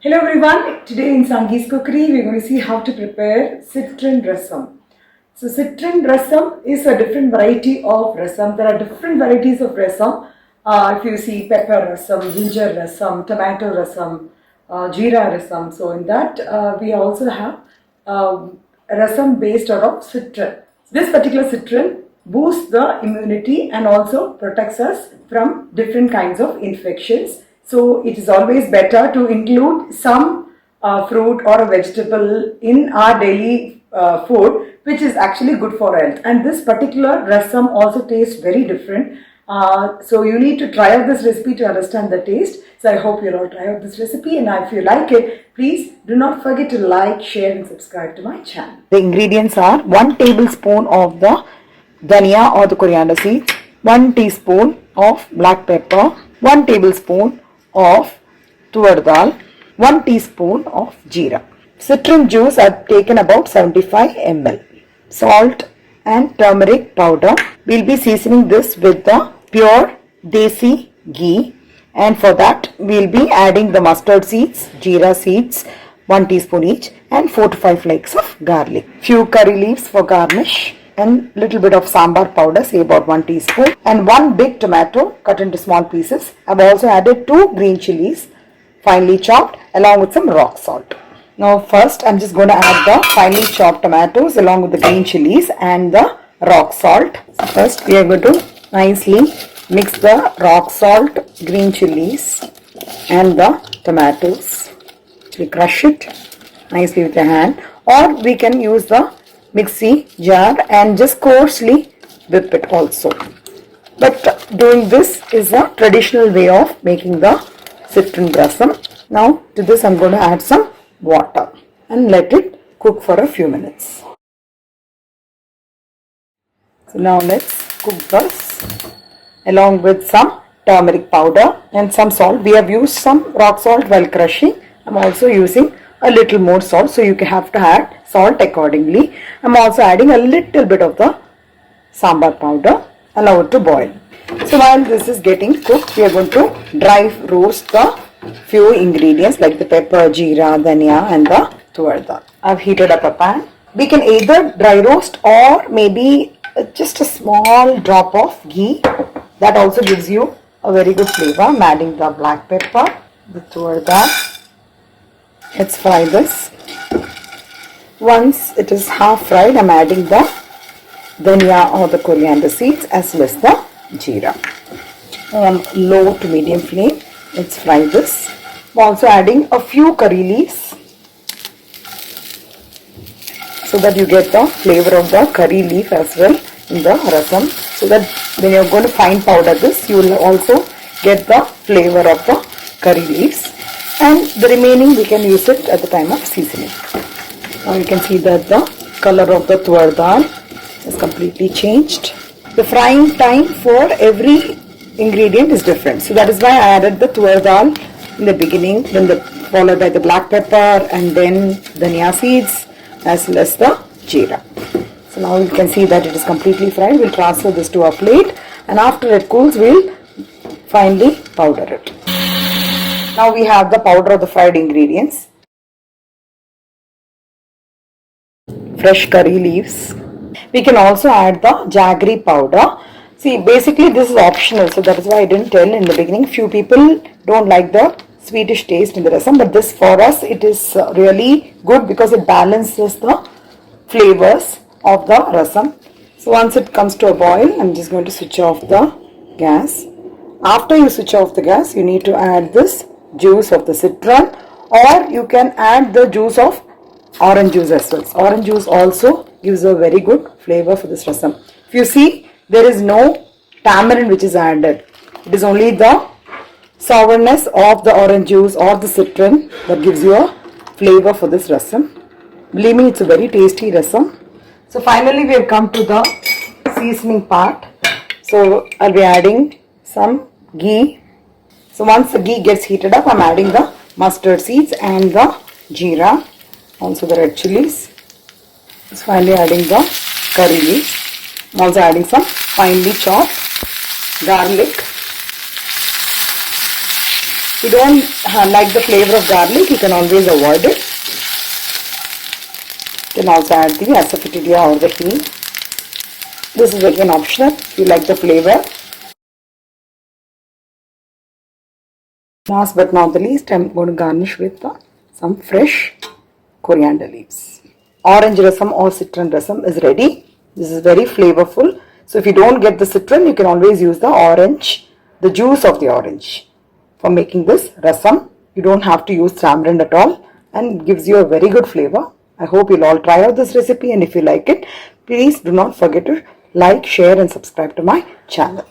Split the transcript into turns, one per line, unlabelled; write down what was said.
Hello everyone, today in Sangi's Cookery we are going to see how to prepare Citron Rasam. So Citron Rasam is a different variety of rasam. There are different varieties of rasam. If you see pepper rasam, ginger rasam, tomato rasam, jeera rasam. So in that we also have rasam based out of citron. This particular citron boosts the immunity and also protects us from different kinds of infections. So it is always better to include some fruit or a vegetable in our daily food, which is actually good for health. And this particular rasam also tastes very different. So you need to try out this recipe to understand the taste. So I hope you'll all try out this recipe, and if you like it, please do not forget to like, share and subscribe to my channel. The ingredients are 1 tablespoon of the dhania or the coriander seeds, 1 teaspoon of black pepper, 1 tablespoon of toor dal, 1 teaspoon of jeera. Citron juice I've taken about 75 ml. Salt and turmeric powder. We'll be seasoning this with the pure desi ghee, and for that we'll be adding the mustard seeds, jeera seeds, 1 teaspoon each, and 4 to 5 flakes of garlic. Few curry leaves for garnish, and little bit of sambar powder, say about 1 teaspoon, and 1 big tomato cut into small pieces. I've also added 2 green chillies finely chopped along with some rock salt. Now first I'm just going to add the finely chopped tomatoes along with the green chillies and the rock salt. So first we are going to nicely mix the rock salt, green chillies and the tomatoes. We crush it nicely with the hand, or we can use the mixie jar and just coarsely whip it also. But doing this is a traditional way of making the citron rasam. Now to this I'm going to add some water and let it cook for a few minutes. So now let's cook this along with some turmeric powder and some salt. We have used some rock salt while crushing. I'm also using a little more salt, so you have to add salt accordingly. I'm also adding a little bit of the sambar powder. Allow it to boil. So while this is getting cooked, we are going to dry roast the few ingredients like the pepper, jeera, dhania and the toor dal. I've heated up a pan. We can either dry roast or maybe just a small drop of ghee. That also gives you a very good flavor. I'm adding the black pepper, the toor dal. Let's fry this. Once it is half fried, I'm adding the dhania or the coriander seeds as well as the jeera. On low to medium flame, let's fry this. I'm also adding a few curry leaves so that you get the flavor of the curry leaf as well in the rasam, so that when you're going to fine powder this, you will also get the flavor of the curry leaves. And the remaining we can use it at the time of seasoning. Now you can see that the color of the toor dal has completely changed. The frying time for every ingredient is different. So that is why I added the toor dal in the beginning, then followed by the black pepper and then dhania seeds as well as the jeera. So now you can see that it is completely fried. We'll transfer this to a plate, and after it cools we'll finely powder it. Now we have the powder of the fried ingredients. Fresh curry leaves. We can also add the jaggery powder. See, basically this is optional, so that is why I didn't tell in the beginning. Few people don't like the sweetish taste in the rasam, but this for us it is really good because it balances the flavors of the rasam. So once it comes to a boil, I'm just going to switch off the gas. After you switch off the gas, you need to add this juice of the citron, or you can add the juice of orange juice as well. Orange juice also gives a very good flavor for this rasam. If you see, there is no tamarind which is added. It is only the sourness of the orange juice or the citron that gives you a flavor for this rasam. Believe me, it's a very tasty rasam. So finally we have come to the seasoning part. So I'll be adding some ghee. So once the ghee gets heated up, I'm adding the mustard seeds and the jeera, also the red chillies. Just finally adding the curry leaves. I'm also adding some finely chopped garlic If you don't like the flavor of garlic, you can always avoid it. You can also add the asafoetida or the hing. This is again optional if you like the flavor. Last but not the least, I am going to garnish with some fresh coriander leaves. Orange rasam or citron rasam is ready. This is very flavorful. So if you don't get the citron, you can always use the orange, the juice of the orange for making this rasam. You don't have to use tamarind at all, and it gives you a very good flavor. I hope you'll all try out this recipe, and if you like it, please do not forget to like, share and subscribe to my channel.